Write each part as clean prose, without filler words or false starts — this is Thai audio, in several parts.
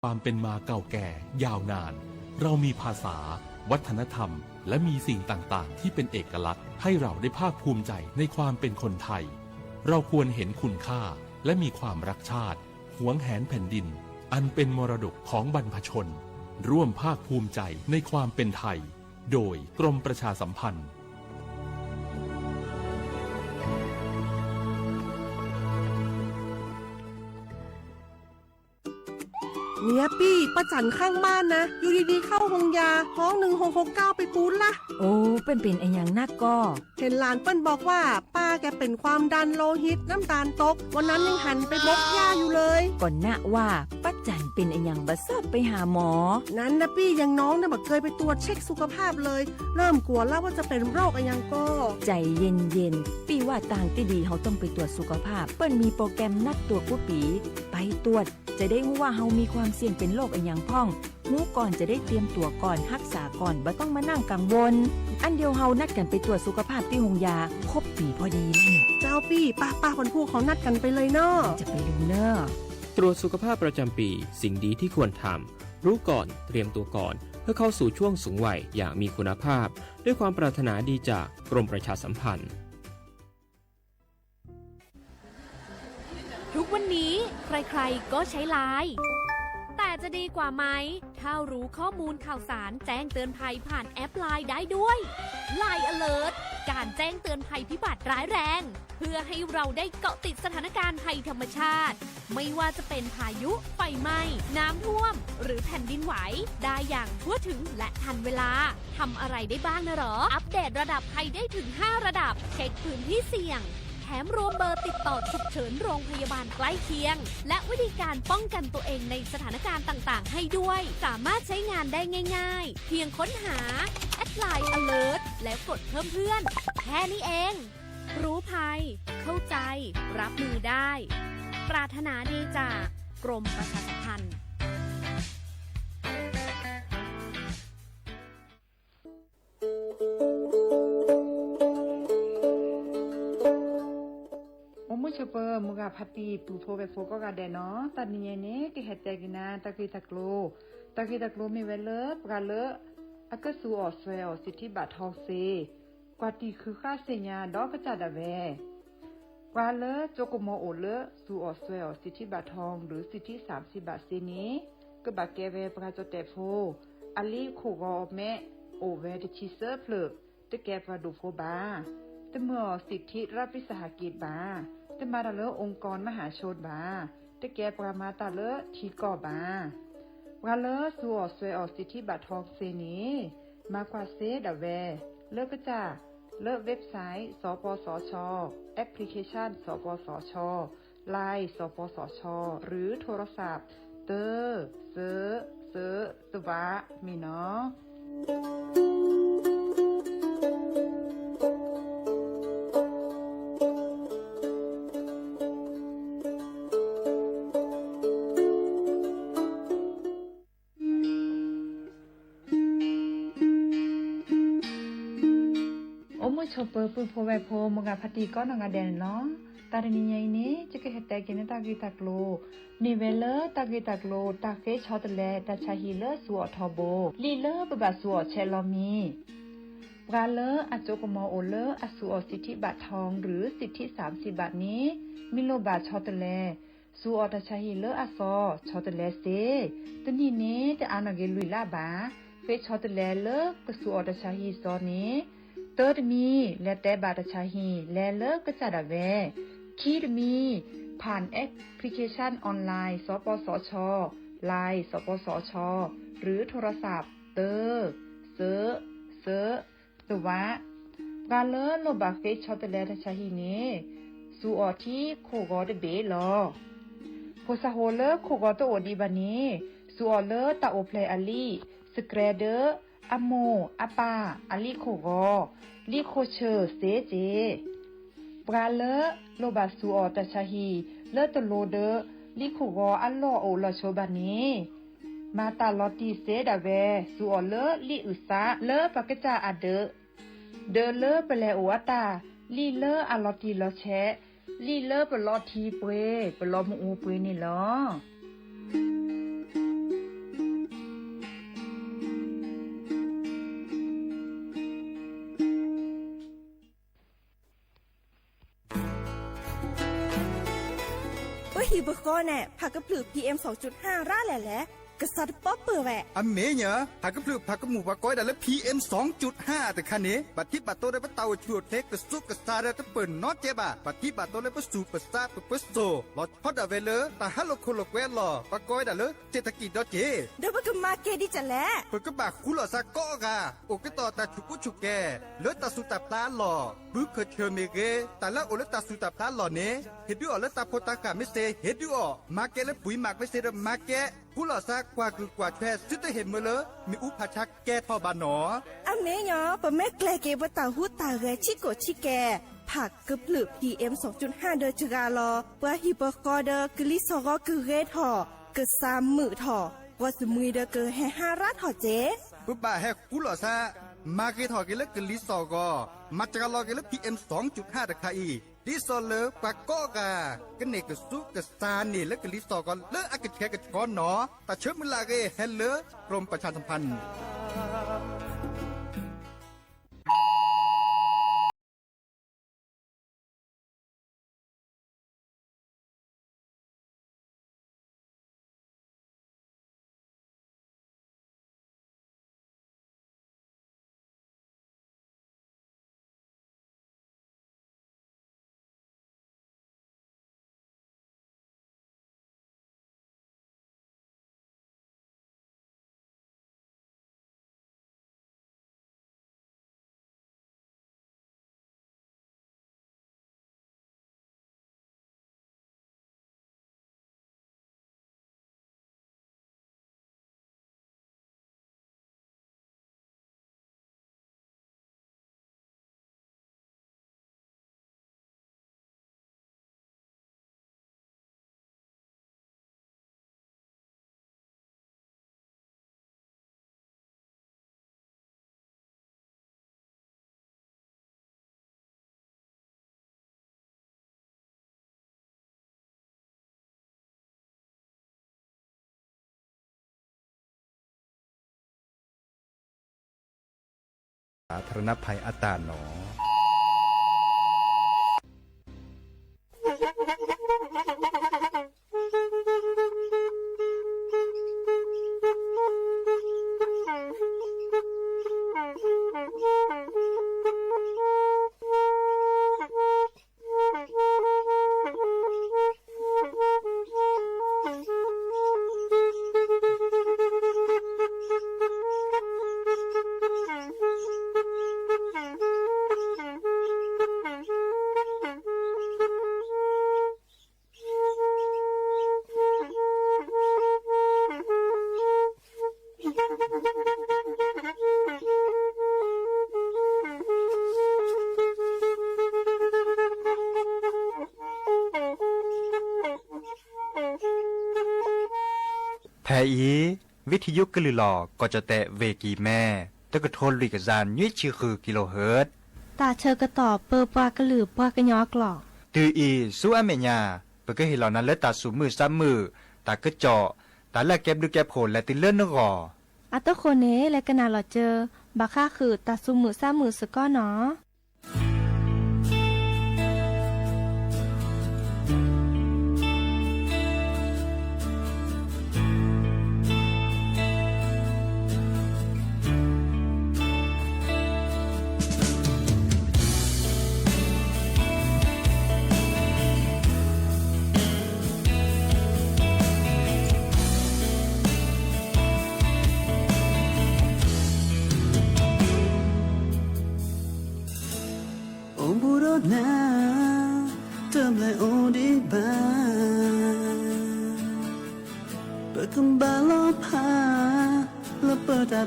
ความเป็นมาเก่าแก่ยาวนานเรามีภาษาวัฒนธรรมและมีสิ่งต่างๆที่เป็นเอกลักษณ์ให้เราได้ภาคภูมิใจในความเป็นคนไทยเราควรเห็นคุณค่าและมีความรักชาติหวงแหนแผ่นดินอันเป็นมรดกของบรรพชนร่วมภาคภูมิใจในความเป็นไทยโดยกรมประชาสัมพันธ์เนี่ยปี้ประจันข้างบ้านนะอยู่ดีๆเข้าห้องยาห้อง1669ไปปูนละโอ้เป็นไอ้อย่างนักก็เห็นหลานเปิ้นบอกว่าป้าแกเป็นความดันโลหิตน้ำตาลตกวันนั้นยังหันไปบกยาอยู่เลยก่อนนะว่าป้าจันเป็นไอ้อย่างบ่ทราบไปหาหมอนั้นนะปี้ยังน้องเนี่ยบ่เคยไปตรวจเช็คสุขภาพเลยเริ่มกลัวแล้วว่าจะเป็นโรคอะไรยังก็ใจเย็นๆปี้ว่าต่างที่ดีเฮาต้องไปตรวจสุขภาพเปิ้นมีโปรแกรมนัดตรวจกุปีไปตรวจจะได้รู้ว่าเฮามีความเสี่ยงเป็นโรคอะไรอย่างพ่องรู้ก่อนจะได้เตรียมตัวก่อนรักษาก่อนบ่ต้องมานั่งกังวลอันเดียวเฮานัดกันไปตรวจสุขภาพที่โรงยาครบปีพอดีแล้วเนี่ยเจ้าปี้ป้าวันพูเขานัดกันไปเลยเนาะจะไปดูเนาะตรวจสุขภาพประจำปีสิ่งดีที่ควรทำรู้ก่อนเตรียมตัวก่อนเพื่อเข้าสู่ช่วงสูงวัยอย่างมีคุณภาพด้วยความปรารถนาดีจากกรมประชาสัมพันธ์ทุกวันนี้ใครๆก็ใช้ไลน์แต่จะดีกว่าไหมถ้ารู้ข้อมูลข่าวสารแจ้งเตือนภัยผ่านแอปไลน์ได้ด้วย Line Alert การแจ้งเตือนภัยพิบัติร้ายแรงเพื่อให้เราได้เกาะติดสถานการณ์ภัยธรรมชาติไม่ว่าจะเป็นพายุไฟไหม้น้ำท่วมหรือแผ่นดินไหวได้อย่างทั่วถึงและทันเวลาทำอะไรได้บ้างนะหรออัปเดตระดับภัยได้ถึง5ระดับเช็คพื้นที่เสี่ยงแถมรวมเบอร์ติดต่อฉุกเฉินโรงพยาบาลใกล้เคียงและวิธีการป้องกันตัวเองในสถานการณ์ต่างๆให้ด้วยสามารถใช้งานได้ง่ายๆเพียงค้นหา @Line Alert แล้วกดเพิ่มเพื่อนแค่นี้เองรู้ภัยเข้าใจรับมือได้ปรารถนาดีจากกรมประชาสัมพันธ์ชเปอร์มุกาพัตีปูโพเวโฟก็กาเดเนาะตัดนี้เนี่ยกิเหตกินาตะกีตะโกลมีเวลปกาเลอากสูออสเวลสิทธิบัตรทองเซกว่าตีคือค่าเสียญาดอกกระจัดเวกว่าเลโจโกโมโอเลสูออสเวลสิทธิบัตรทองหรือสิทธิ30บาทเซนี้ก็บาเกเวปกาจเตโฟอลีโคกอเมโอเวตชิเซอร์เพลตะแกปราดูโฟบาตะเมื่อสิทธิรัฐวิสาหกิจบาตมาตาเลองค์กรมหาชนบาตะแกปรามาตาเลทีก่อบาวาเลสัวสวยออกสิทธิบัตรทองเซนีมากว่าเซดาเวเลิกก็จะเลิกเว็บไซต์สปสชแอปพลิเคชันสปสชไลน์สปสชหรือโทรศัพท์เตอเซตวะมีเนาะชอปเปอร์ปูโพเวโพมกาพัตีก็นงาเดนเนาะตาเรนีไงนี้จะเกิดแต่กินตากีตากโลนิเวลตากีตากโลตาเฟชอตเลตาชาฮิเลสัวทอโบลีเลบบาสัวเชลอมีปราเลอโจกมอโอเลอสัวสิทธิบัตรทองหรือสิทธิ30บาทนี้มิโลบาชอตเลสัวตาชาฮิเลอซอชอตเลเซตนี้นี้จะอานเกลุยลาบาเฟชอตเลเลกสัวตาชาฮิซอนี้เติร์ดมีและแต่บาตชาฮีและเลิกก็จะดาเวคีดมีผ่านแอปพลิเคชันออนไลน์สปสชไลน์สปสชหรือโทรศัพท์เตอร์เซตัวะกาเลโลบาเฟชอตเลตชาฮีนี้สูออที่โคกอดเบลอโพสาโฮเลโคกอตโอดีบานีสูออเลตาโอเพลอลีสเกรเดอร์อโมอปาอลิโคกอลิโคเชอร์เซเจปราเลโลบาสูออตชาฮีเลตโลเดลิโคกออัลโลโอลโชบานีมาตาลอติเซดาเวสูออเลลิอุซาเลปากจาอเดเลเปเลโออตาลีเลอลอติลอแชลีเลเปลอทีเปเปลอมูเปนี่ลอ ฮีบก็แน่ผักกระปลือ PM 2.5ร่าแหละกษัตริย์ป๊อปเปอร์แวะ อเมเนอะผักกระพลือผักกระหมูผักก้อยแต่ละ PM 2.5 แต่คันนี้ปัดที่ปัดโตได้ปะเตาชัวเทกกระซุกกระซาได้ตะเปิ่นน็อตเจ็บปัดที่ปัดโตได้ปะสูปะซาปะโซหลอดพอดเวลแต่ฮัลโลโคโลแควหล่อปะก้อยแต่ละเศรษฐกิจดอเจ เดี๋ยวมันก็มาเกดิจะแหละ เปิดกระบะคุหล่อซาก็กะโอเกต่อตาชุกุชุกแกเลือดตาสุตับตาหล่อบึกเคเชเมเกแต่ละโอเลตาสุตับตาหล่อเนเฮ็ดด้วยอเลตาโพตากะไม่เซเฮ็ดด้วยมาแกและปุ๋ยหมักไม่เซมาแกคุหล่อซากว่าคือกว่าแท้ซึได้เห็นมื้อเลมีอุปชักแกทอบานหนอ อเมเนาะปะแม่แกลเกบตาหูตาเรชิโกชิแกผักกระปลือ PM 2.5 เดอจกาลอว่าฮิปกอเดอกลิซอกคือเรทอเกิด3มื้อทอว่าสมุยเดอเกแห่5รัดทอเจ ปุ๊บบ่าแฮคุหล่อซามาเกทอเกเลกลิซอกอมาจากลอเกเล PM 2.5 ตะคาอีดิซอเลปะก็กะกะเนกสุกะซานี่และกลิซอกอเลอะกะแชกะกอนหนอตะเชิมมลาเกเฮเลกรมประชาสัมพันธ์ สาธารณภัยอัตราหนอแพอีวิทยุกลือหลอกก็จะแตะเวกีแม่ตะกะโทนลุยกะจานยี่ชื่อคือกิโลเฮิรตซ์ตาเชอกระตอบเปอปากระหลือปากระยอกหลอกตืออีสู้อเมญาเปก็เห็นเหล่านั้นและตาสูมือซ้ำมือตากระเจาะตาละแก็บดูแก็บโผลและติเลื่อนนกออัตโตโคเนและกะนาหลอเจอบาค่าคือตาซุมือซ้ำมือสก้อเนาะ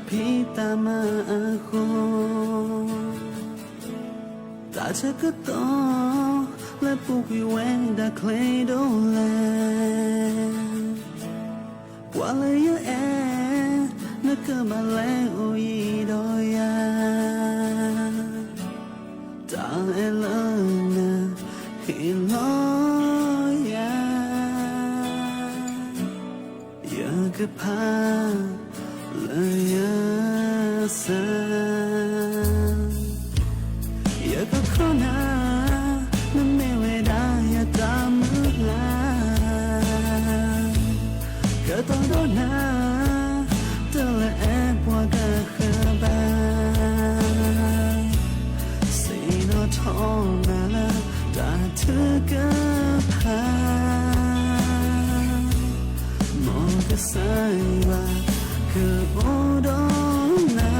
พิตามาโคตาเธอก็โตและปุกอยู่แวงดาเคลโดแลกว่าเลยแอนักก็มาแลโอยีดอยาตาเอลนาฮิลอยาอยากพาอยากก็ขอนาไม่เวดายาตามมือลา na te le e bwa ga kha ba si no thong na la da tu ga pa mo ga sai ba ke o do na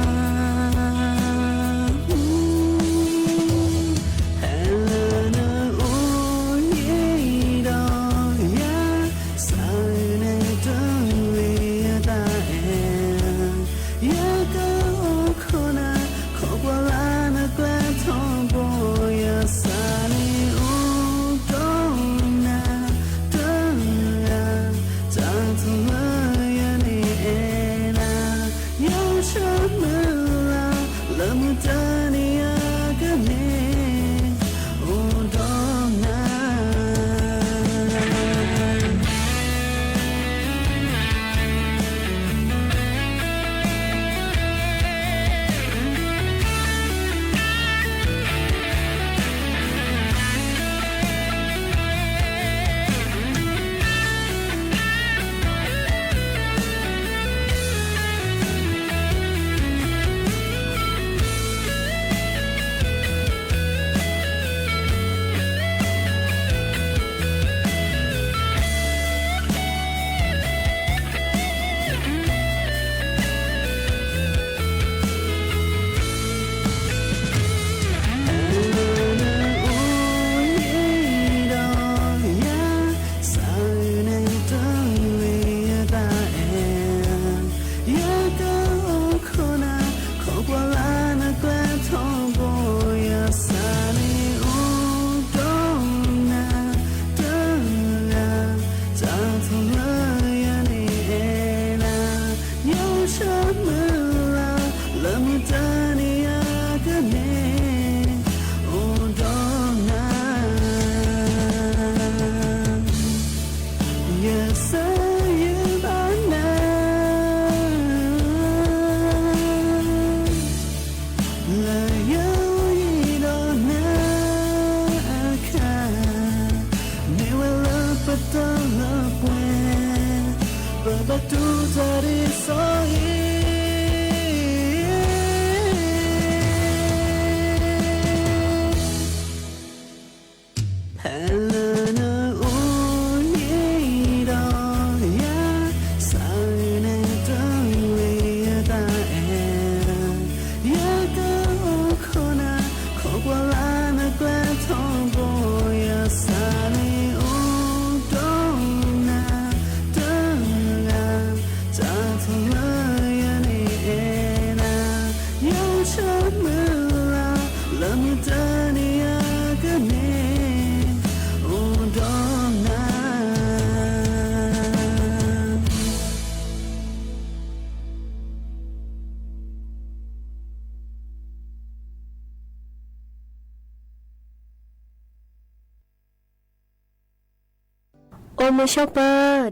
โอมือโชเปอร์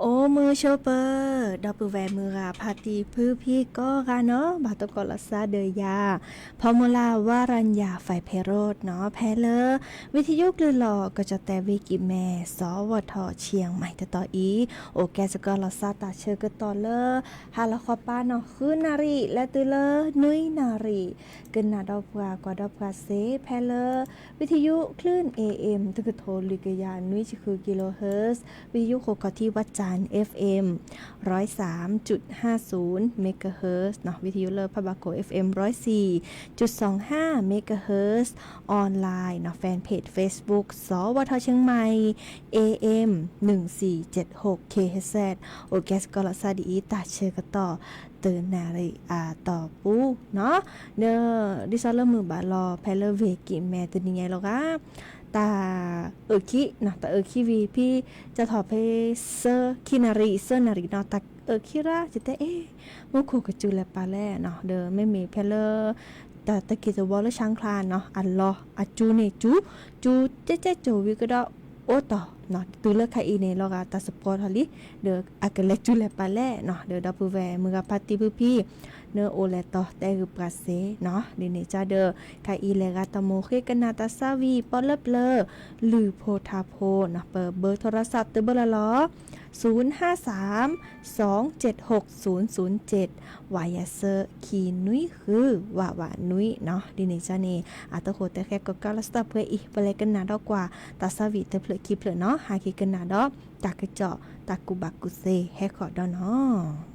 โอมือโชเปอร์ดับเบิลแวมือราพาตีพื้พี่ก็กันเนาะบาตกอลซาเดยาพอมูลาวารัญญาไฟเพโรดเนาะแพเลอวิทยุกลือหลอก็จะแต่วิกิแม่สวทเชียงใหม่ต่ออีโอแกสกอลซาตาเชอก็ต่อเลอฮาลคอป้าเนาะคือนารีและตือเลอนุยนารีเกินนาดอกกว่าดอกเซแพเลอวิทยุคลื่น AM ตึกโทลิกยานุยคือกิโลเฮิรตซ์วิทยุโคกที่วัดจัน FM 103.50 เมกะเฮิรตซ์เนาะวิทยุเลอพะบาโก FM 104.25 เมกะเฮิรตซ์ออนไลน์เนาะแฟนเพจ Facebook สวทเชียงใหม่ AM 1476 KHZ โอแกสกอลซาดีตาเชกต่อเตือนนารีต่อปูเนาะเนอดิซอลเลอร์มือบาลอแพลเลอร์เวกิแม่ตัวนี้ไงหรอกตาคินะตาคิวีพี่จะถอดเพเซอร์คินารีเซอร์นารีเนาะตาคิราจะแต่มุโคกจูแลปาแล่เนาะเดอไม่มีแพลเลอร์แต่ตะกี้จะวอลเลช้างคลานเนาะอัลลออัจูเนจูเจ๊โจวิก็ได้โอต่อเนาะตัวเลือกใครอีเนลอกาตาสปอร์ตฮอลิเดออากาเลจูแลปาแล่เนาะเดอดับเบิลแวมือกับปาติพี่เนอโอเลตอแต่คือปราเซเนาะเดเนจาเดอใครอีเลกาตาโมเคกันนาตาซาวีปอลเลเบลหรือโพธาโพเนาะเบอร์โทรศัพท์เตเบอร์ละล้อ วายาเซอร์คีนุ้ยคือว่านุ้ยเนาะดินิจานี่อาตโคแต่แค่ก็กาลสตาเพื่ออีไปเลยกันนาดอกกว่าตาสวิตเพลคิเพลเนาะหาคิกันนาดอกตากระเจาะตากุบักกุเซแฮขอดอนเนาะ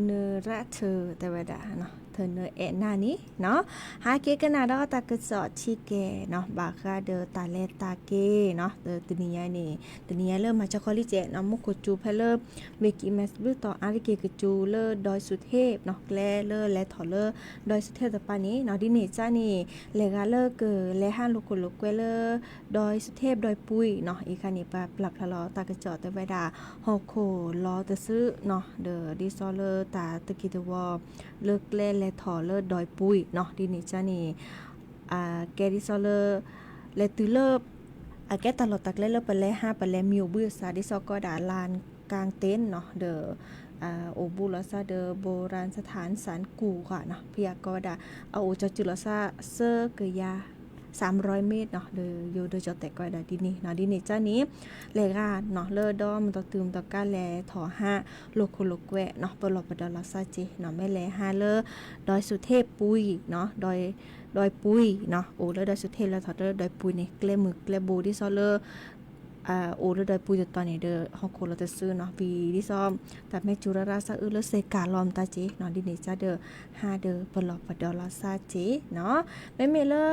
เนอระเธอแต่ว่าดาเนาะเธอเนอแอนนานี้เนาะหาเกกันนาดอตากสอชิเกเนาะบาคาเดอตาเลตาเกเนาะเดอตนิยานี่ตนิยาเริ่มมาจากคอลิเจเนาะมุกจูเพเลเมกิแมสบิต่ออาริเกกจูเลดอยสุเทพเนาะแลเลและถอเลดอยสุเทพตะปานี้เนาะดิเนจ้านี่เลกาเลเกอและห้าลูกโลกเวเลดอยสุเทพดอยปุยเนาะอีคานี่ปรับทะลอตากจอแต่ว่าดาฮอโคลอตะซื้อเนาะเดอดิซอเลตาตะกิตวอเลิกเล่นและถอเลดอยปุยเนาะดินี่จ้านี่แกดิซอเลและตือเลิบแกตลอดตักเล่นเลิบไปแล้ว5ไปแล้วมิวบือซาดิซอก็ดาลานกลางเต็นท์เนาะเดอโอบูลซาเดอโบราณสถานสารกูค่ะเนาะพยากรณ์เอาจจุลซาเซอร์เกยา300 เมตรเนาะเดออยู่โดยจอแต่ก็ได้ดินี่เนาะดินี่จ้านี้เลกาเนาะเลอดอมต่อตืมต่อก้าแลถอ5โลโคโลกแวะเนาะปลอปดอลซาเจเนาะแม่แล5เลอดอยสุเทพปุยเนาะดอยปุยเนาะโอเลอดอยสุเทพแล้วถอเลอดอยปุยนี่แกลมึกแกลบูที่ซอเลอโอเลอดอยปุยตอนนี้เด้อฮอกโคลตะซื้อเนาะวีที่ซ้อมแต่แม่จุราซาเลอเซกาลอมตาเจเนาะดินี่จ้าเด้อ5เด้อปลอปดอลซาเจเนาะแม่เมเลอ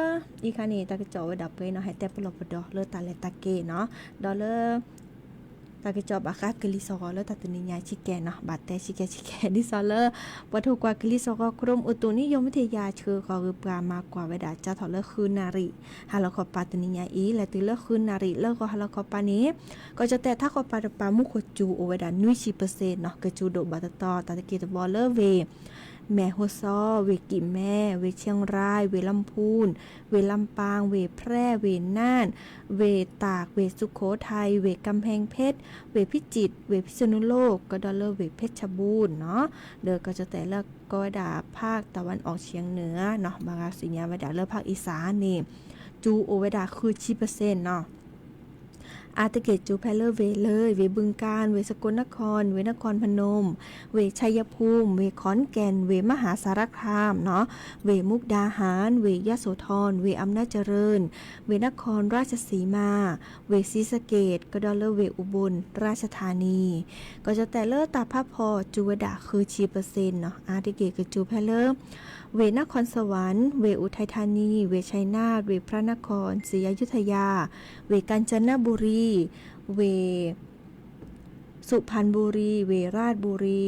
อีคานี่ตากระจอไว้ดับไปเนาะให้แต่ปลอปดอเลอตาเลตาเกเนาะดอเลอตากระจอบาคากลิซอเลอตาตุนิยาชิแกเนาะบาดแต่ชิแกดิซอเลอวัตถุกว่ากลิซอกรมอุตุนิยมวิทยาเชื่อก็คือปลามากกว่าเวดาจ้าถอเลอคืนนาริฮาลคอปาตุนิยาอีและตือเลอคืนนาริเลอก็ฮาลคอปานี้ก็จะแต่ถ้าคอปามุขจูโอเวดานุยชิเปอร์เซ็นต์เนาะกระจูโดบาตตอตาตะเกตบอลเลอเวแม่ฮัวซอเวกิแม่เวเชียงรายเวลำพูนเวลำปางเวแพร่เวน่านเวตากเวสุโขทัยเวกำแพงเพชรเวพิจิตรเวพิษณุโลกก็ดอลเลอร์เวเพชรบูรณ์เนาะเด้อก็จะแต่ละก็ดาภาคตะวันออกเฉียงเหนือเนาะบางสิญญาเวดาเลอภาคอีสานนี่จูโอเวดาคือชิเปอร์เซ็นต์เนาะอาตะเกตจูแพเลอร์เวเลยเวบึงการเวสกลนครเวนครพนมเวชัยภูมิเวขอนแก่นเวมหาสารคามเนาะเวมุกดาหารเวยโสธรเวอำนาจเจริญเวนครราชสีมาเวศรีสะเกษก็ดอลเลอร์เวอุบลราชธานีก็จะแต่เลอตาภาพพอจูวดาคือชีเปอร์เซ็นต์เนาะอาตะเกตกับจูแพเลอร์เวนครสวรรค์เวอุทัยธานีเวชัยนาทเวพระนครศรีอยุธยาเวกาญจนบุรีเวสุพรรณบุรีเวราชบุรี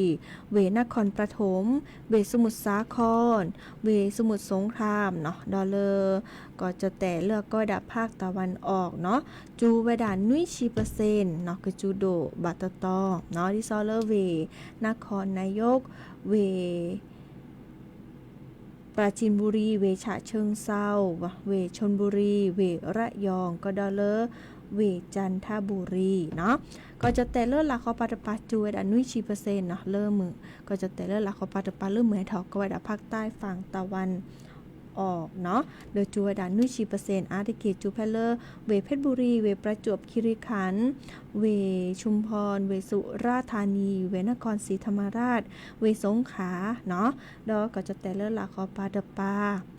เวนครปฐมเวสมุทรสาครเวสมุทรสงครามเนาะดอลเลอร์ก็จะแต่เลือกก็ดับภาคตะวันออกเนาะจูเวดานุยชีเปอร์เซ็นต์เนาะก็จูโดบัตตอเนาะดิซอลเลอร์เวนครนายกเวปราจีนบุรีเวฉะเชิงเซาเวชลบุรีเวระยองก็ดอลเลอร์เวจันทบุรีเนาะก็จะแต่เลิศละคอปาตปาจูเวดานุยชีเปอร์เซ็นต์เนาะเริ่มมือก็จะแต่เลิศละคอปาตปาเริ่มเหมือนถอกก็ไว้ดาภาคใต้ฝั่งตะวันออกเนาะโดยจูเวดานุยชีเปอร์เซ็นต์อาร์ติเกตจูเพลเลอร์เวเพชรบุรีเวประจวบคีรีขันธ์เวชุมพรเวสุราษฎร์ธานีเวนครศรีธรรมราชเวสงขลาเนาะแล้วก็จะแต่เลิศละคอปาตปา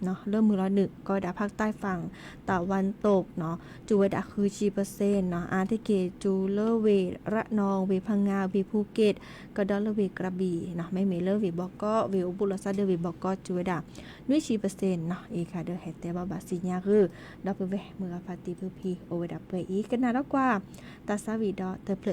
เนาะเริ่มมือละหนึ่งก็ดาภาคใต้ฝั่งตะวันตกเนาะจูเวดาคือชีเปอร์เซ็นต์เนาะอาร์ติเกตจูเลอร์เวระนองเวพังงาเวภูเก็ตก็ดอลเลอร์เวกระบี่เนาะไม่เมเลอร์เวบอกก็เวอุบุรซาเดอร์เวบอกก็จูเวดานุยชีเปอร์เซ็นต์เนาะอีค่ะเดอแฮตแต่บาบาสิญญาคือดับเบิลเวมือพาติพื้พีโอเวดับเบิลอีกันนะแล้วกว่าตาซาวีดอเตอร์เพล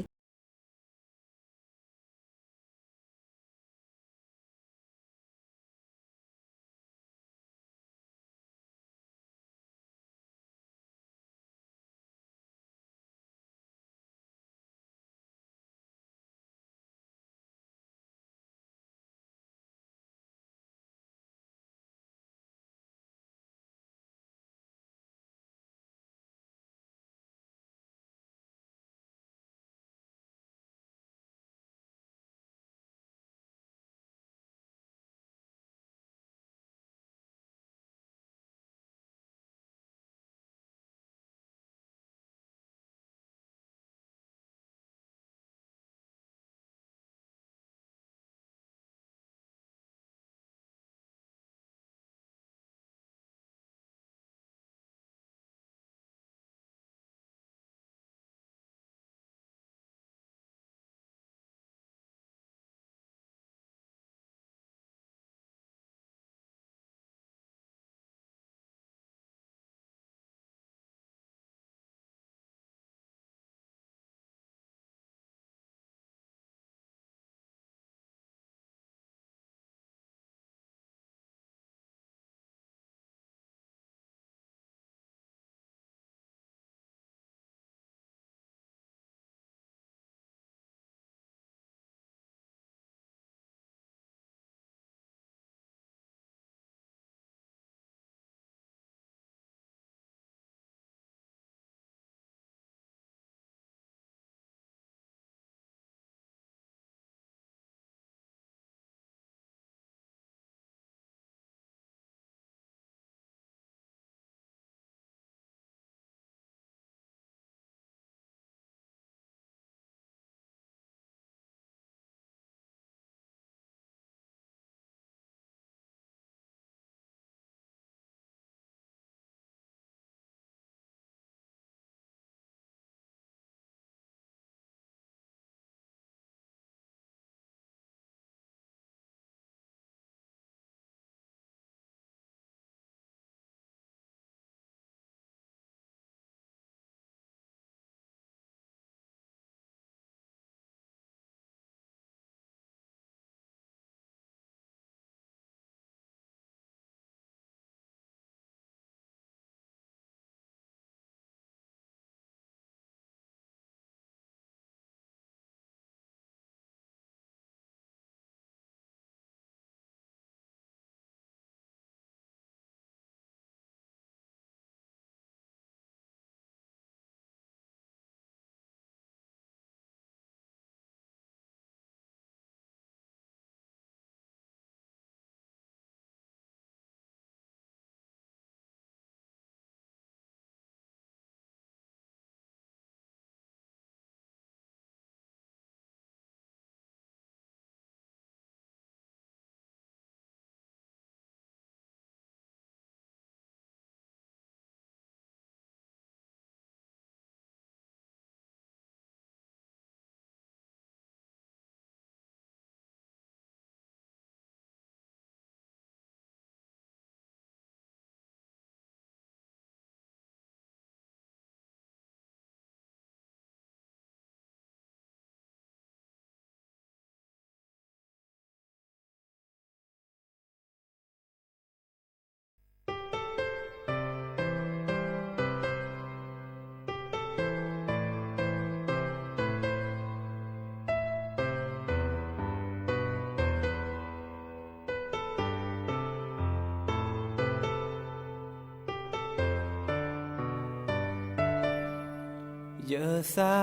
เยอะสา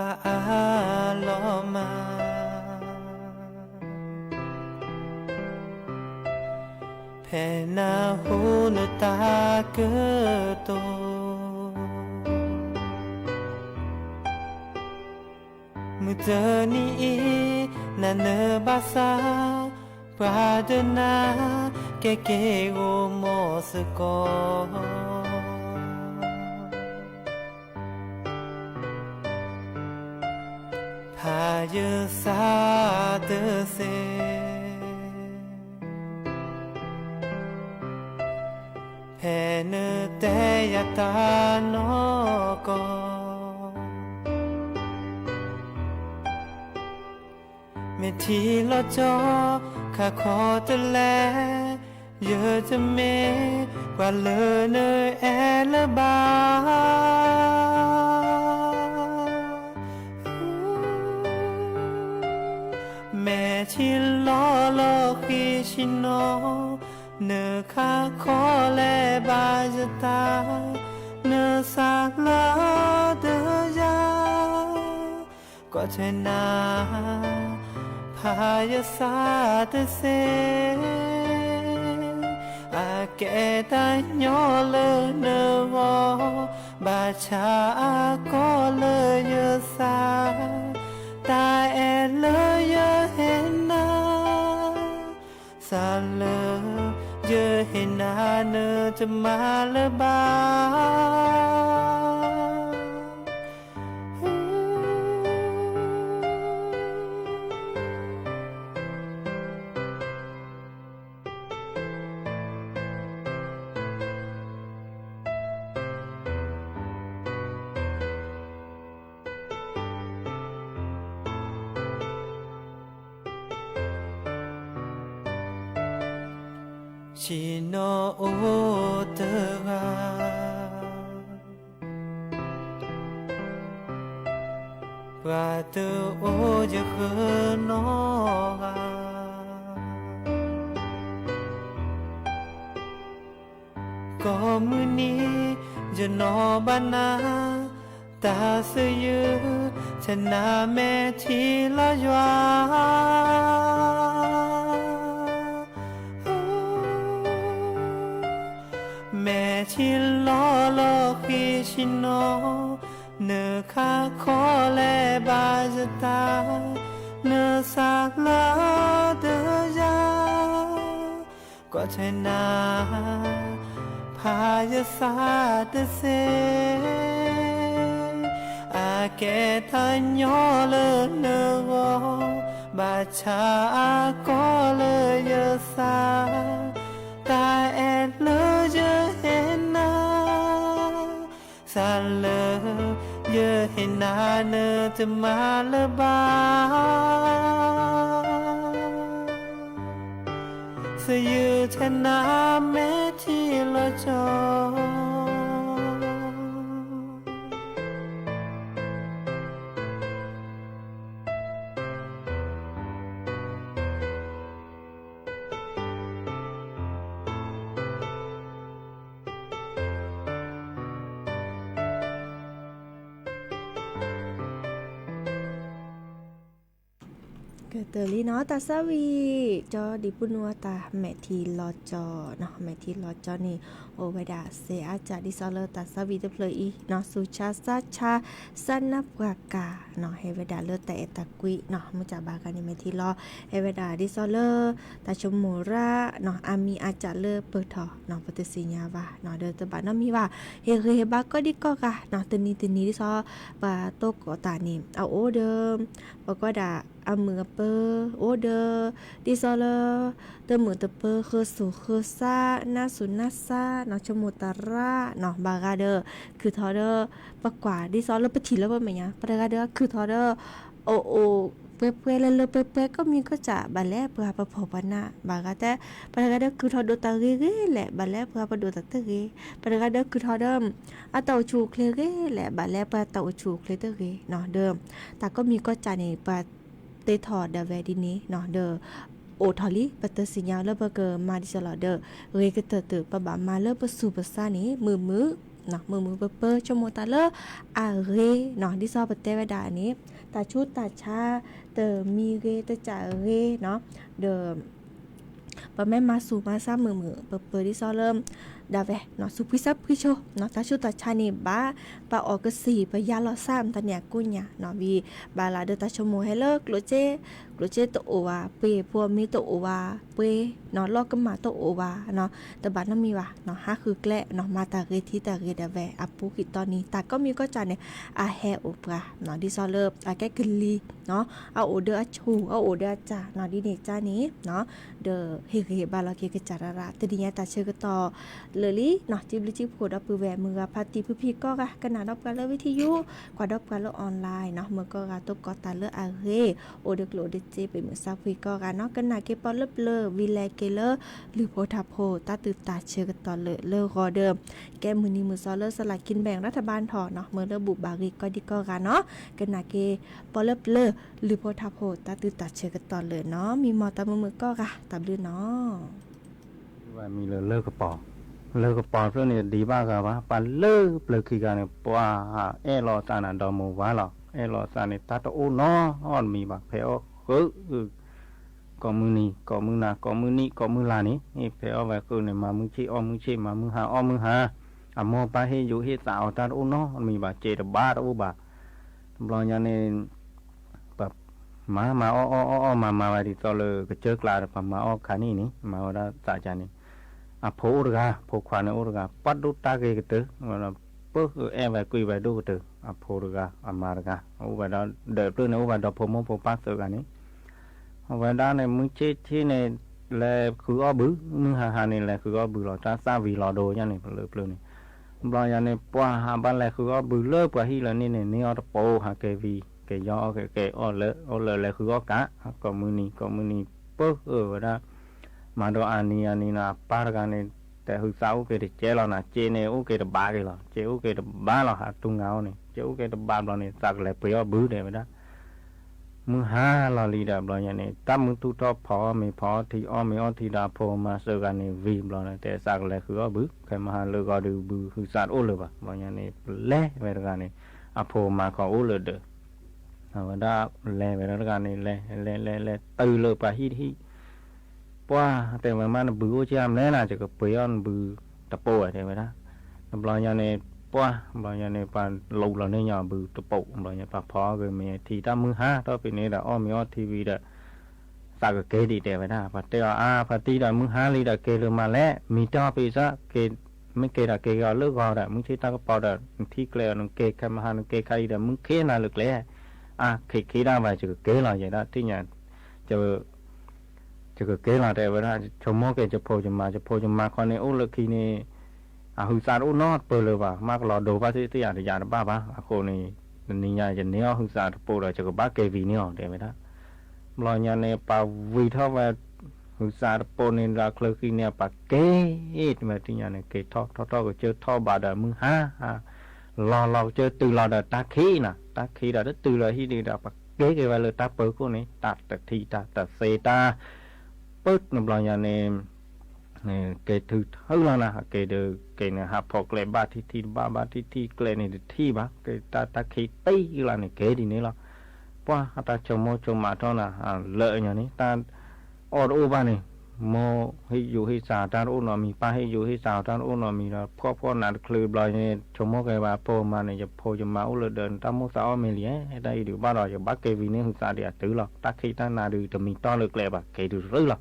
ลอมาแผ่นาหูนตาเกิดโตมือเจอนี่นาเนบาซาปราดนาเกเกโกโมสกอพาเยสาเตเซแผ่เนแต่ยตานอกอเมทีละจอข้าขอตะแลเยอะจะเมกว่าเลอเนอแอละบาแม่ชิลอลอคีชิโนเนอข้าขอแลบาจะตาเนอสากลาเดยาก็เทนาพายสาเตเซอาเกตายอเลเนวบาชาก็เลยเยสาตาแอเลยเยเห็นนาสาเลยเยเห็นนาเนจะมาละบาชิโนโอเตกาปราเตโอจะเขนอกาก็มือนี้จะนอบานาตาเสยชนะแม่ทีละยาแม่ชิลอลอคีชิโนเนอข้าขอแลบาจะตาเนอสากลาเดยาก็เทนาพายสาเตเซอาเกตายอเลเนวบาชาก็เลยเยสาตาแอดเลยเยเห็นนาสาเลยเยเห็นนาเนจะมาละบาสยือชนะแม่ที่ละจอเกิดเตอรี่เนาะตาซาวีจอดิปุนัวตาแม่ทีลอจอเนาะแม่ทีลอจอนี่โอไวดาเซอาจาดิซอเลตาซาวีเตเพลอีเนาะสุชาซาชาสันนับกากาเนาะเฮเวดาเลแต่ตะกุยเนาะมุจาบากันนี่แม่ทีลอเฮเวดาดิซอเลตาชมโมราเนาะอามีอาจาเลเปิดทอเนาะปฏิสิญญาวาเนาะเดตบานามีว่าเฮเฮบาก็ดิก็กะเนาะตนีดิซอบาโตกตานี่เอาโอเดิมบก็ดาอามือเปอโอเดอดิซอเลเตมือตะเปอคือสุคือซานาสุนาซาเนาะชมูตาราเนาะบากาเดอคือทอเดอปะกว่าดิซอเลปะถีแล้วบ่แม่นหยังปะกาเดอคือทอเดอโอเปื่อยๆเลเปื่อยๆก็มีก็จะบาแลเพื่อปะพอปะนะบากาแต่ปะกาเดอคือทอโดตาเรแหละบาแลเพื่อปะโดตะเตเรปะกาเดอคือทอเดิมอะเตาชูเคเลแหละบาแลปะเตาชูเคเลเตเรเนาะเดิมแต่ก็มีก็จะนี่ปะเตถอดดาเวดินี้เนาะเดอโอทอลีปัตเตสิญญาเลเบเกอร์มาดิสลอเดอเรกเตอร์ปะบามาเลปะสูปะซานี่มือ เนาะมือเปอร์ชั่วโมงตาเลอาเรเนาะที่ซอปเตวดานี้ตาชุดตาชาเตอมีเรตจาเรเนาะเดิมปะแม่มาสู่มาซ้ำมือเปิดที่ซอเริ่มดาเวเนาะสุพิซับพิโชเนาะตาชุดตาชานี่บ้าปะออกกสีปะยาลอซ้ำตาเนี่ยกุญญาเนาะวีบาลาเดตาชั่วโมงให้เลิกโลเจโตโอวาเปพวมีโตโอวาเปเนาะลอกกมาโตโอวาเนาะแต่บัดนั้นมีว่าเนาะฮะคือแกละเนาะมาตาเรที่ตาเรดาเวอปุกิตอนนี้ตาก็มีก็จะเนี่ยอาแฮโอปราเนาะดิซอเลิฟอาแกกลีเนาะเอาโอเดอร์ชูเอาโอเดอร์จ่าเนาะดิเนจ้านี้เนาะเดอเฮบาลาเกกจาระตดิญาตาเชกต่อเลลิเนาะจิบลิจิโพดอปือแวมือพาติพี่ก็กะกันนาดอบกันเลวิทยุกว่าดอบกันเลออนไลน์เนาะเมื่อก็กะตบกอตาเลอาเรโอเดกโลเดเจไปมือซาฟิก็กะเนาะกันนาเกปอลเลวิแลเกเลหรือโพธาโพตาตือตาเชกต่อเลรอเดิมแกมือนี้มือซอเลสลากกินแบ่งรัฐบาลถอเนาะเมื่อเลบุบาริก็ดิก็กะเนาะกันนาเกปอลเลหรือโพธาโพตาตือตาเชกต่อเลยเนาะมีมอตามือก็กะตามลือเนาะว่ามีเลิกกระป๋อเลิกกระป๋อเพื่อนเนี่ยดีบ้ากะวะปาเลิกเปลือกขี้กันเนี่ยปัวเอรอตานันดอมูวะหรอเอรอตาเนี่ยตาโตโนอ่อนมีบักเพอก็มือนี้ก็มือนาก็มือนี้ก็มือลานี้นี่เพอไว้คือเนี่ยมามือชี้อ้อมือชี้มามือหาอ้อมือหาอ่ะมอปาให้อยู่ให้สาวตาโตโนมันมีบักเจตบ้าโอ้บักรอยันเนี่ยแบบมาอ้อมาไว้ที่ตอเลยก็เจอกลาปมาอ้อขานี่นี่มาว่าตาจานี่อ่ะโพอุรกาโพควานอุรกาปัดดูตาเกกเตอมันเปิ้ลไว้กุยไว้ดูเตออ่ะโพอุรกาอ่ะมารกาอุบะดาเดินเพื่อนอุบะดาโพมโพปักเตอกันนี่อุบะดาเนี่ยมึงชี้เนี่ยแลคืออ้อบื้อมึงหานี่แลคืออ้อบื้อหรอจ้าซาวีหลอโดยันนี่เปลือกนี่บลอยันนี่ปัวหาบ้านแลคืออ้อบื้อเลิกปัวฮีแล้วนี่อ้อตะโปหาเกวีเกยอเกอ้อเลแลคืออ้อกะก็มือนี่เปิ้ลว่าดามาดูอันนี้นะปาร์กันเนี่ยแต่หุ่นสาวเกดเจลนะเจเนี่ยโอเคดบ้ากันหรอเจโอเคดบ้าหรอหาตุ้งเงาเนี่ยเจโอเคดบ้าเราเนี่ยสักเลยเปรี้ยวบื้อเดี๋ยวนะมึงหาเราลีดาเราอย่างนี้ตั้มมึงทุกทอพอไม่พอที่อ้อไม่อ้อที่ดาพอมาเจอกันเนี่ยวีเราเนี่ยแต่สักเลยคืออ้อบื้อใครมาหาเลิกก็ดูบื้อหุ่นสาวโอ้เลยป่ะเราอย่างนี้เล่ไปแล้วกันเนี่ยอ่ะพอมาขอโอ้เลยเด้อเอาได้เล่ไปแล้วกันเนี่ยเล่ตื่นเลยป่ะฮีปัวแต่ว่ามันบื้อจะทำแน่น่ะจะก็เปรี้ยวบื้อตะโพใช่ไหมนะบลอยเนี่ยปัวบลอยเนี่ยปานลูเราเนี่ยย่อบื้อตะโพบลอยเนี่ยปากพอก็มีทีตามมือห้าต่อไปนี้เด้ออ้อมีอ้อทีวีเด้อสักเกดีเด้อไปนะพอเตอพอตีเด้อมือห้าลีเด้อเกลือมาแล้วมีต่อไปซะเกไม่เกเด้อเกก็เลิกก็เด้อมึงที่ตากระเป๋าเด้อที่เกลือนึงเกแค่มาหานึงเกใครเด้อมึงเกน่าลึกแล้วเกได้ไปจะเกเราอย่างนั้นที่เนี่ยจะก็เกล้าแต่ว่าชมโมเกจะโพจะมาคนนี้โอ้เลิกทีนี้หุ่นสาวโอ้นอดเปิดเลยว่ามากรอดูว่าที่อยากจะยาบ้าบ้าคนนี้ยาจะเนี้ยหุ่นสาวโพเลยจะก็บ้าเกวีเนี้ยเดี๋ยวไม่ได้รอยาเนี่ยป่าวีเท่าว่าหุ่นสาวโพนี่เราเคยกินเนี่ยป่าเกย์มาที่เนี่ยเกย์ท่อก็เจอท่อบาดมึงเราเจอตื่นเราเดตาขี้น่ะตาขี้เดตื่นเราที่ดีเดป่าเกย์ก็ว่าเลยตาเปิดคนนี้ตัดแต่ทีตัดเซตาปึ๊ดนบลอยเนี่ยเกถือเท่านั้นนะเกเดเกเนี่ยหาพอเกลบ้าที่บ้าที่เกลนี่ที่บ้าเกตาขี้ตีละเนี่ยเกดีนี่ละว่าตาชมมาเท่านั้นเลอะอย่างนี้ตาอดอุบ้านนี่โมให้อยู่ให้สาวตาอุนมีป้าให้อยู่ให้สาวตาอุนมีแล้วพ่อนัดคลือบลอยเนี่ยชมแกว่าโพมาเนี่ยจะโพจะมาอุลเดินตามมุสาวเมลีได้ดูบ้านเราจะบ้าเกวีนี่หุ่นสาเดียตื้อหรอกตาขี้ตานาดูจะมีต้อเลือกเล็บเกดูรื้อหรอก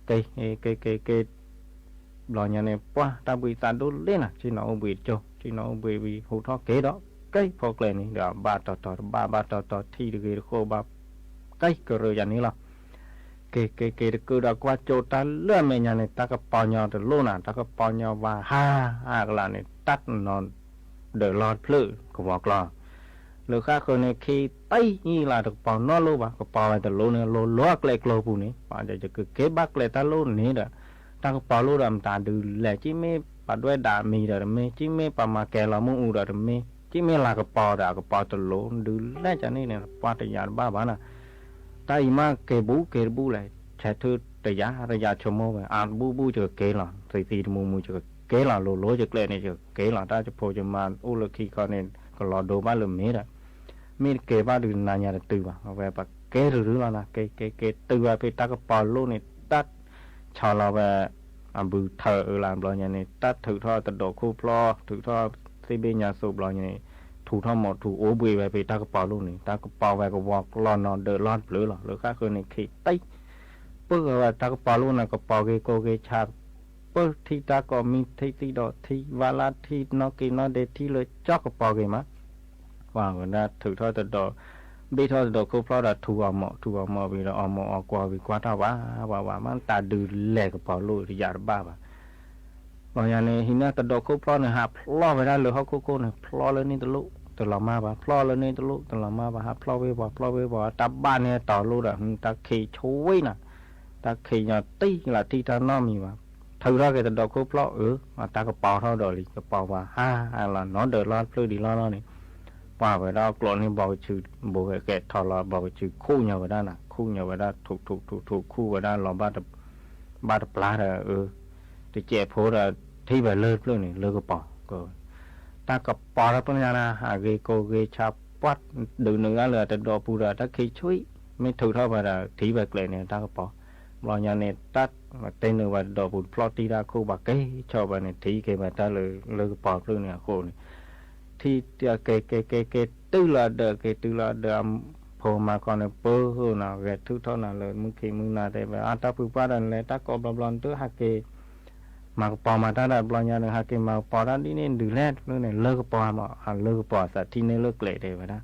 เกบลอยเนี่ยป้าตาบุยตาดูเล่นอ่ะที่น้องบุยโจที่น้องบุยหูท้อเกดอกเกพอเกลนี่เดี๋ยวบ้าต่อที่ดูเกโคบ้าเกก็เลยอย่างนี้หรอเกคือดอกว่าโจตาเลื่อนไม่ยังเนี่ยตากระปอยอแต่ลูน่ะตากระปอยอว่ากลาเนี่ยตัดนอนเดือดร้อนพลื้ก็บอกกลอหรือข้าคนเนี่ยขี้ไตนี่ล่ะตากระปอนอลูบ่ะกระปอแต่ลูเนี่ยลูล้อเกลกลูปูนี่ป่าจะคือเก็บบักเกลตาลูนี่เด้อตากระปอลูดำตาดูแลจิเม่ปัดด้วยดามีเด้อเม่จิเม่ปามาแกเรามุ่งอูเด้อเม่จิเม่ลากระปอเด้อกระปอตะลูดูแลจะนี่เนี่ยป่าตะยานบ้าน่ะตาอีมาเกบูเลยใช้ถือระยะชมโมไปบูจะเกลหรอสีมูจะเก เกล่าโลโลจะเกลนี่จะเกล่าถ้าจะโพจะมาอุลคีก็เนี่ยก็รอดูบ้านเลยมีละมีเกบ้านดูนานยาตื่นว่ะเอาไว้ปะเกหรือแล้วนะเกตื่นไปตากระป๋อลูกนี่ตัดชาวเราแบบบูเธอlàm rồi nhà nàyตัดถือทอตะโดคู่พลอถือทอซีบีญาสูบเราเนี่ยถูทอหมดถูโอบุยไปตากระป๋อลูกนี่ตากระป๋อไปก็วอกรอนอนเดินรอดหรือข้าคือในขีดติ๊กเพื่อว่าตากระป๋อลูกน่ะกระป๋อเกเกชาเพื่อที่ตาก็มีที่ดอที่วาลาที่นอกินอเดที่เลยจอกกระป๋อเกมะว่ากันนะถือทอตะโดบีทอตะโดคู่พลอดถูเอาหมอไปแล้วเอาหมอเอากว่าไปกว่าท่าว่ามันตาดื้อแหลกกระป๋อลูกที่ยาบ้าป่ะบางอย่างเนี่ยหินะตะโดคู่พลอดเนี่ยหาพลอไปได้เลยเขาคู่เนี่ยพลอเลยนี่ตะลุตะลามาป่ะพลอเลยนี่ตะลุตะลามาป่ะหาพลอไปบ่ตับบ้านเนี่ยต่อลูกอ่ะตาขี่ช่วยน่ะตาขี่เนี่ยตีlàที่ตาน้อมีว่ะถือra cái tật độ khốp lọ mà ta có bỏ thôi rồi cái bỏ vào là nó đỡ lo plư đi lo này bỏ về đó clone thì bỏ chữ bộ cái thò lọ bỏ chữ khu nhau về đó nè khu nhau về đó thuộc khu về đó lọ ba đập lá rồi thì trẻ phố là thi về lơ plư này lơ cái bỏ rồi ta có bỏ ra bên nhà nè cái cô cái chạp quát đừng nữa là tật độ bù ra ta khi chuối mới thử thôi mà là thi về cái này ta có bỏ lo nhà này tắt mà tên là đồ bùn ploti ra khu bạc cái cho bà này thì cái mà ta lơ bỏ luôn nè khu này thì cái tư là đờ cái tư là đờ phô mà còn là bơ hơn nào cái thứ đó là lời muốn khi muốn là để mà ăn ta phụ qua đàn này ta có blon tới hai cái mà bỏ mà ta đã blon nhà được hai cái mà bỏ ra đi nên đừng lét nữa này lơ bỏ mà lơ bỏ sẽ thì nên lơ lệ để vậy đó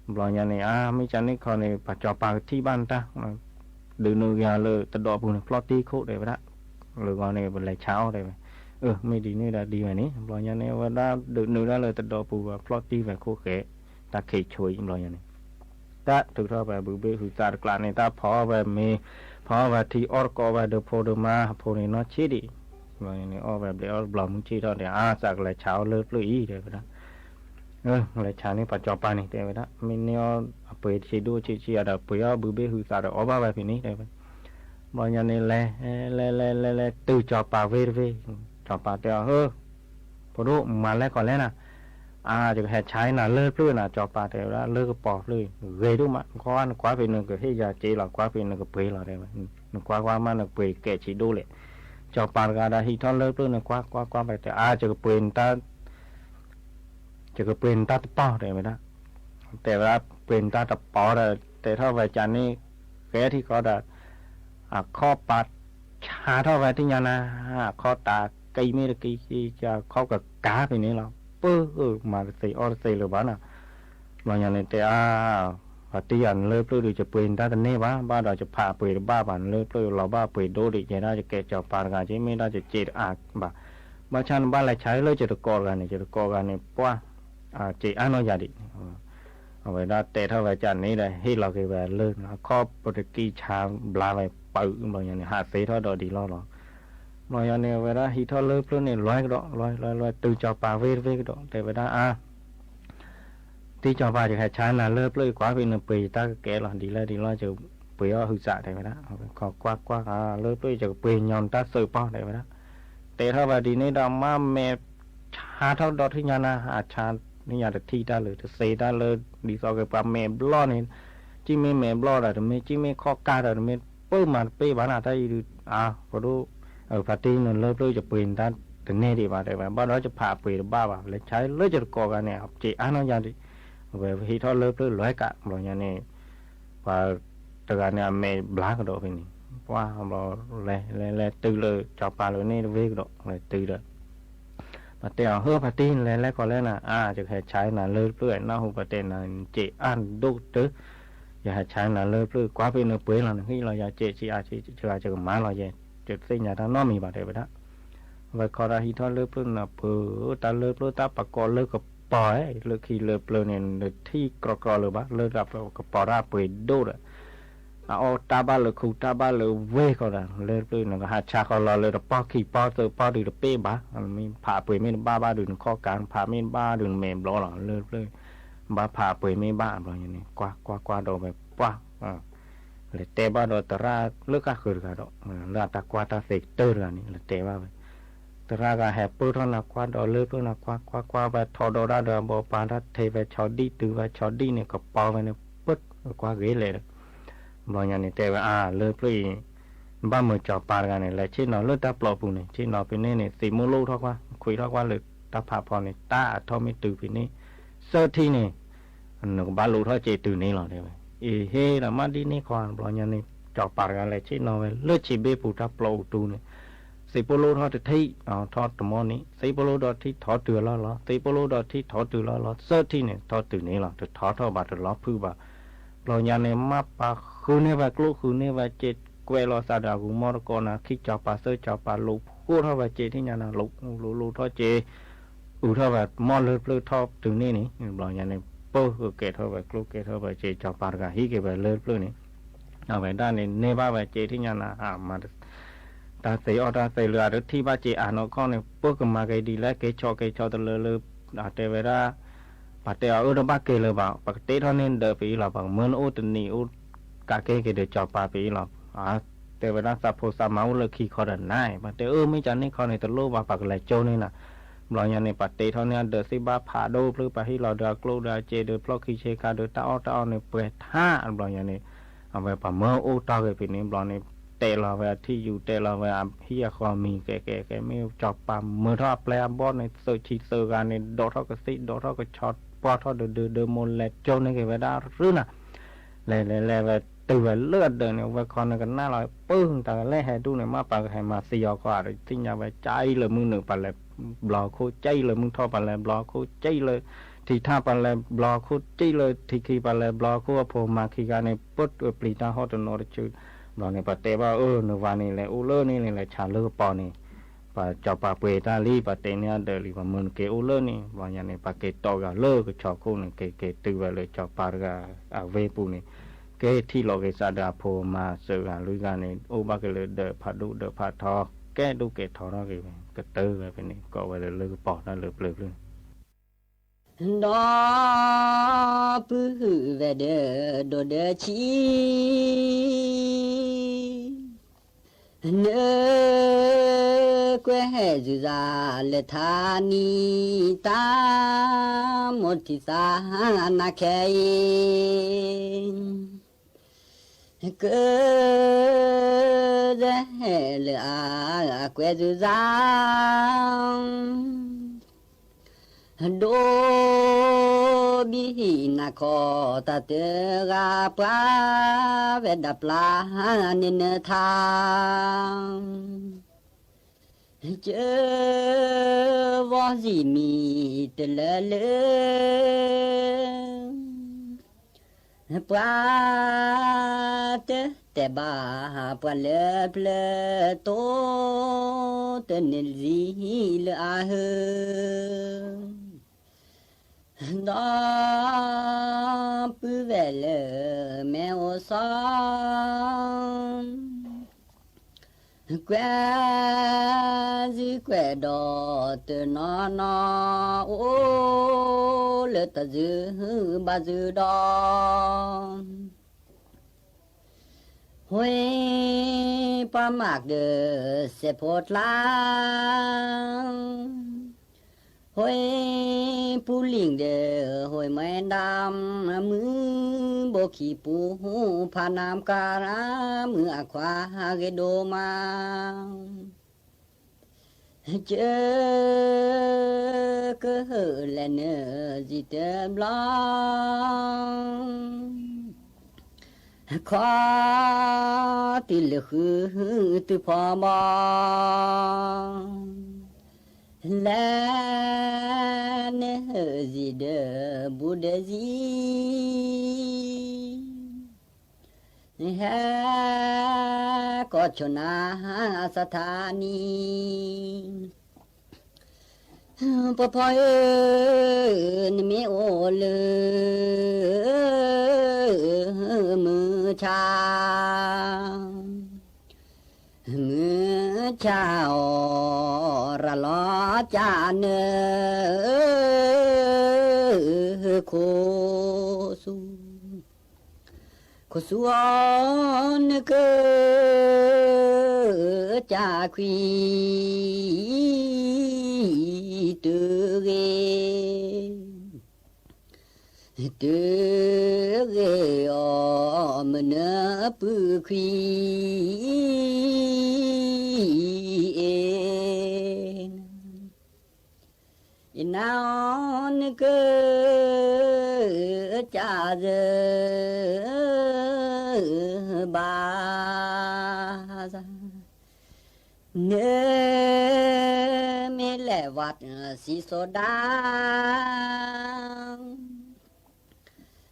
blon nhà này mấy chắn này còn này phải cho bà thi ban ta đừng nuôi gà lơ tật độ bùn ploti khô để vậy đó lơ gà này bật lại cháo đây mấy đi này là đi vậy ní blon nhà này và đã đừng nuôi ra lơ tật độ bùn ploti về khô khẽ ta khề chuối blon nhà này ta thực ra về bự bự hụt ta được lại này ta phò về thì orco về được phô được mà phô này nó chết đi rồi này về để blom muốn chi đó để sạc lại cháo lơ plui để vậy đó lại cháo này phải cho pa này để vậy đó mình neo bự chỉ đua chỉ ada bự bự bự hụt ta được ba về này để vậy blon nhà này le từ cho pa về cho pa theo phô đó mà lại còn lênจะแห่ใช้น่ะเลิกเพื่อน่ะจอปลาแต่ละเลิกก็ปอกเลยเกยดูมั้ยก้อนกว่าเป็นนึงก็ให้ยาเจหรอกว่าเป็นนึงก็เปย์หรอกได้มั้ยกว่ามันเปย์แก่สิดูเลยจอปลาก็ได้ที่ท่อนเลิกเพื่อน่ะกว่าไปแต่จะก็เป็นตาตะปอได้มั้ยนะแต่ว่าเป็นตาตะปอแต่เท่าไว้จันนี่แกที่ก็ได้ข้อปัดชาเท่าไว้ที่ยานะข้อตาไก่ไม่ได้กี่จะข้อกับกาไปนี่หรอmà xây lửa bán mà nhà này thì và tiền lơi plư được chụp quyền ta tên ba đòi chụp phá quyền ba bản lơi plư lò ba quyền đô đi chạy ra cho kẹt cho phá gà chứ mới ra cho chết bà chan ba lại trái lơi cho được cò gà này qua chị ăn nó già đi vậy đó tệ thôi vậy chăn này đây hết là cái về lơi nó có một cái chà bla về bự mà nhà này hạ phế thôi đòi đi lo mà nhà này vậy đó thì thôi lơi plư này loài từ cho phá về cái đó để vậy đóที่จอฟ้าจะแค่ใช้น่ะเลิกเลยกว่าเป็นปีตาแก่หล่ะดีแล้วจะปีเอาหือสะได้ไหมนะก็กว่าเลิกเลยจะปียอนตาเสือป้อได้ไหมนะแต่ถ้าว่าดีนี่ดำมาแม่ชาเท่าดอที่ยานะชานี่ยาแต่ที่ได้เลยจะเสียได้เลยดีสอกับปลาแม่บล้อนี่จิ้มแม่บล้อได้แต่ไม่จิ้มข้อกาได้แต่ไม่เปิ้ลมาเป้บ้านอะไรดูพอดูปาร์ตี้นั่นเลิกเลยจะปีนตาถึงนี่ดีมาได้ไหมบ้านเราจะผ่าปีบ้าเลยใช้เลิกจะก่อกันเนี่ยเจ้าน้องยาดีvề khi thọ lớp lớp lói cả rồi nhà này và từ ngày này mẹ lá cái độ này qua rồi le từ lời cho bà lời này về cái độ này từ đó và tèo hơ phải tin le còn lên làจะให้ใช้là lớp lớp nó không phải tên là chị ăn đốt tới giờให้ใช้là lớp lớp quá bên nó bế là khi là giờ chị chưa má là gì chị xây nhà ta nó mình bảo thế vậy đó và còn là khi thọ lớp lớp là bự ta lớp ta bà có lớpกับปอยเลือกขี่เลือกเปลือยเนี่ยที่กรอเลยบ้าเลือกกับปอราเปยโดดเอาตาบ้าเลือกคู่ตาบ้าเลือกเวก็ได้เลือกเปลือยเนี่ยหาชาก็รอเลยแต่ปอขี่ปอเตอปอดูเป้บ้ามีผ่าเปยไม่บ้าดูข้อการผ่าไม่บ้าดูเมมล้อหรอเลือกเปลือยบ้าผ่าเปยไม่บ้าอะไรอย่างนี้กว่าโดไปป้าเลยเตะบ้าโดตระเลือกก็คือกันโดเลือกตากว่าตาเสกเตอร์กันนี่เลยเตะบ้าไป ตระกาแฮปเปิลท่อนนักควาดอเลยเพื่อนักคว้าไปทอดอได้เดิมบอปานทัดเทไปชอดีตือไปชอดีเนี่ยก็ปอไปเนี่ยปึ๊ดกว่าเกยเลยบอลยันนี่แต่ว่าเลยเพื่อบ้านเมืองจอปากันเนี่ยแหละเช่นเราเลือดตาปลอปูเนี่ยเช่นเราเป็นเนี่ยสีมูลูทอกว่าคุยทอกว่าเลยตาผาพอเนี่ยตาทอไม่ตือเป็นนี่เสื้อที่นี่หนูบ้านลูทอเจตือนี่หรอเดี๋ยวเฮ้เรามาดีนี่ควานบอลยันนี่จอปากันแหละเช่นเราเลือดชีเบปูตาปลอตูเนี่ยสีโปโลทอดที่ทอดตมอนี้สีโปโลดอที่ทอดตือล้อสีโปโลดอที่ทอดตือล้อเสื้อที่เนี่ยทอดตือนี่หรอจะทอดทอบาดล้อพื้นบาบอลยันนี่มาปะคืนเนี่ยว่ากลูคืนเนี่ยว่าเจกวยรอสาดากูมอรกอนะคิดจอปาเซอร์จอปาลูกพูดเท่าว่าเจที่ยานาลูท่อเจเท่าว่ามอเลือดเลือดทอถึงนี่นี่บางอย่างในโป้เกตเท่าว่ากลูเกตเท่าว่าเจจอปากะฮิเกไปเลือดเลือดนี่เอาไปด้านนี้เนบ้าว่าเจที่ยานามาตาเสียอตาเสียเรือหรือที่บ้าเจนข้อเนี่ยโป้กมาเกดีและเกชอตะเลืออาเทเวราปัตเตอร์บ้าเกลือบ่าปกติเท่านี้เดินไปหลับเหมือนอุตนีอุกาเกเดจอปาไปหลับแต่เวลาสับโพสามาเลยขี้คอดันได้ปัตเตอร์ไม่จันนี่คอในตะโลบาปากไหลโจนี่นะบางอย่างในปัตเตเท่านี้เดือดสิบ้าผาโดหรือไปให้เราเดือดกลูเดือดเจเดือดพลอกขี้เชคาเดือดตาอ้อในเปลือยท่าบางอย่างในเอาไปป่าเมื่อโอ้ตาเกปีนี้บางในเตะเราไปที่อยู่เตะเราไปเฮียคอมีแกไม่จอบป่าเมื่อท่าแปลบอลในเสือชีเสือกันในดอทอกสิดอทอกช็อตปอทอเดือดมนแหลกโจในเกไปได้หรือน่ะเลยไปtừ về lướt đời này về còn cái na là bưng ta lấy hai đu này mà bà hay mà xì vào qua rồi tin nhà về cháy là mưng nửa bà lại lò khô cháy là mưng thọ bà lại lò khô cháy là thì tha bà lại lò khô cháy là thì khi bà lại lò khô phô mà khi cái này bớt ở plei ta hot nó chứ lò này bà té bà nửa vài này lại u lơ này lại trả lơ bò này bà cho bà quê ta li bà té này đời li bà mưng cái u lơ này bà nhà này bà cái to gà lơ cái chó khô này cái từ về lại cho bà gà về pu này cáiที่เราเกษาดาโพมาเสือลุยกันในโอบากเลยเดพัดดูเดพัดทอแก้ดูเกตทอเราเกไปกระเตอไปนี่ก็ไปเลยเลือกปอดนั่นเลือกเปลือกเลยดอปื้อเวเดโดเดชีเนกวเฮจุซาเลธานีตามดทิสานาแคเกิดเฮลากวจุซาโดบินาคอตาเตกาปลาเวดปลานินทางเจอวอสิมีเตลเลปลาเตแต่บาปลาเลเปลโตเตนิลซีเลอาเฮดอปื้อเวลแมวซองแกวซิแกวดอตนอนโอเลตจือบาจืดอหวยปามากเดเสพดลางหวยผู้ลิงเด้อหวยแม่ดำมือโบขีปูพานามการามืออควาเกโดมาเจอก็เฮลเนจิเตบลองขอติลคือตุพอมและเนจิเดบุเดจีฮะก็ชนะสถานีปะพอยนมีโอเลมือชามือชาระลอจาเนโคสูโคสวนเก จ่าควีตือเกตือเกอมเนปือควีเอนนอนเกจ่าเจบาเนื้อไม่แลวัดสีโซดา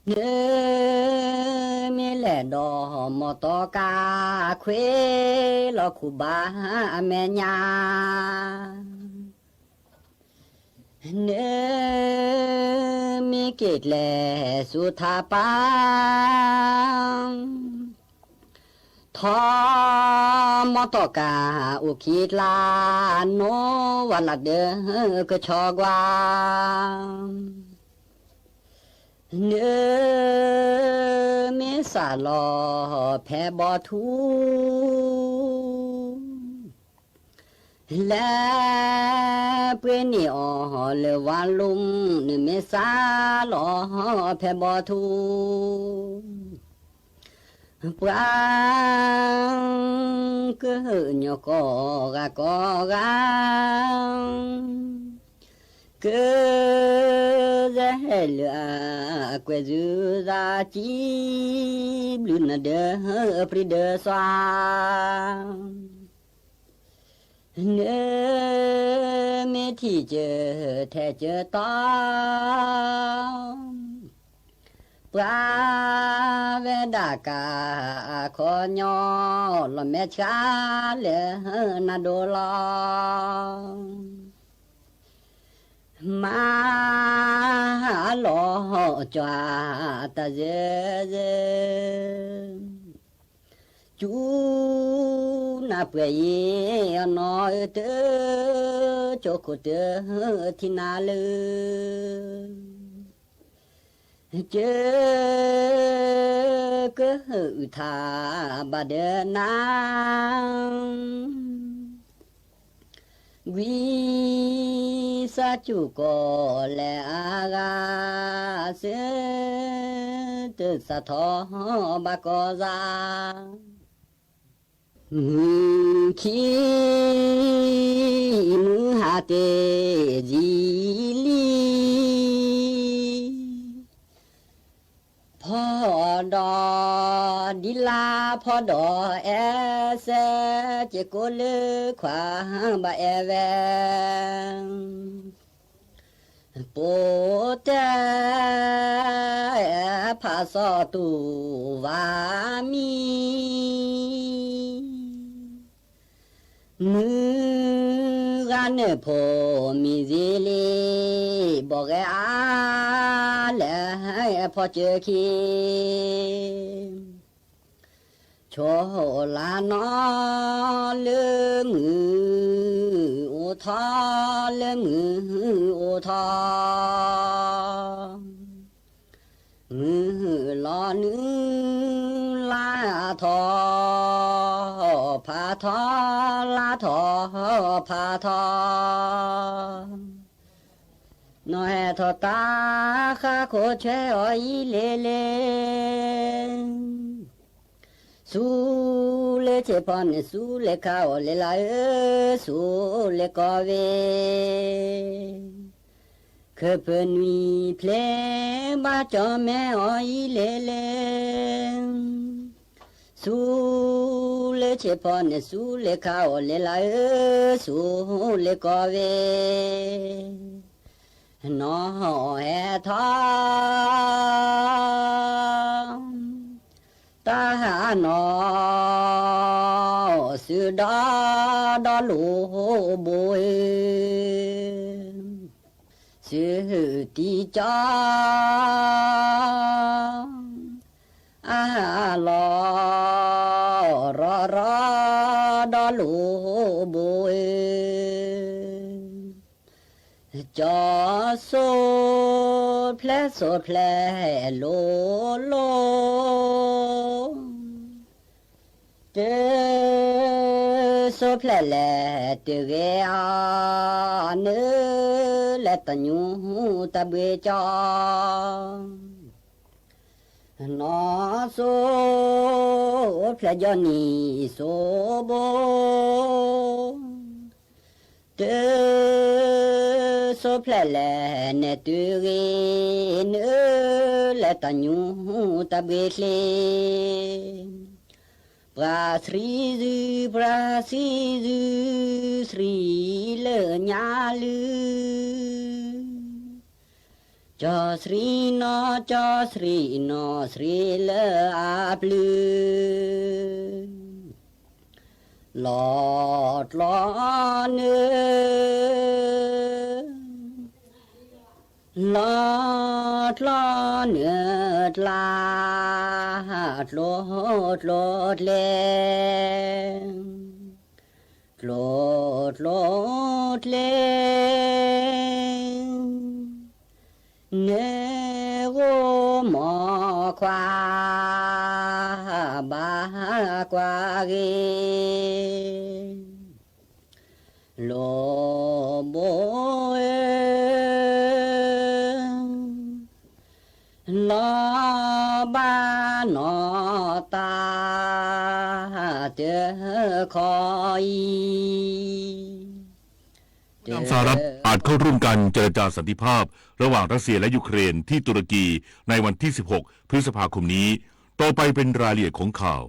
เนื้อไม่แลดอมอตอกาเควลอคูบาแม่ญาเนื้อมีเกตแลสุธาปังทอมอตอกาอุคิดลาโนวันละเดก็ชอกว่าเนื้อมีสาลอแพ่บอทูและเพื่อนนี่อ๋อเลวันลุมนึเมสาลอแพ่บอทูปรางก็เหยกอกะกอกะก็จะให้เหลือกว่าจูราจีบลุนเดอปริเดสวาเนื้อไม่ที่เจอแท้เจอตอปราเวดากาขอยอลแม่ชาเลนาโดลมาหลอจวาตาเจจูนาเปรียน้อยเตอโจกุเตอที่นาลือเจอก็ทาบาเดนาวิสาจุโกเลอากาเสตสะทอบากอซาขีมือหาเตจีลีพอดอดิลาพอดอเอเซเจโกเลขวาบาเอเวโปเตพาสอตูวามีมือกันพอมีเจเลบอกอาเลพอเจอคีโชลานอเลมือโอทอเลมือโอทอมือลอนึลาทอพาทอลาทอพาทอน้อยทอตาข้าโคเชออีเลเลสูเลเชปอนสูเลข้าวเลลาสูเลกอเวเคเปนีเพลบาจอแม่ออีเลเลสูเลเชปอนสูเลข้าวเลลาสูเลกอเวนอแหทองตาหานอสือดอดอลูบุยสือตีจออาลอรอรอดอลูบุยจอโซเพลโซเพลโลโลเจ số phê lệ từ ghê nữ lệ ta nhu ta bê cho nó số phê do ni số bố từ số phê lệ nè từ ghê nữ lệ ta nhu ta bê lê Prasidu Sri le nyalu cho Sri no Sri le aplu lọt lo nước la lọt lên nè gô mò qua ba qua ghê lô bố lo ba nó taเจอ คอย สหรัฐอาจเข้าร่วมกันเจรจาสันติภาพระหว่างรัสเซียและยูเครนที่ตุรกีในวันที่ 16 พฤษภาคมนี้ต่อไปเป็นรายละเอียดของข่าว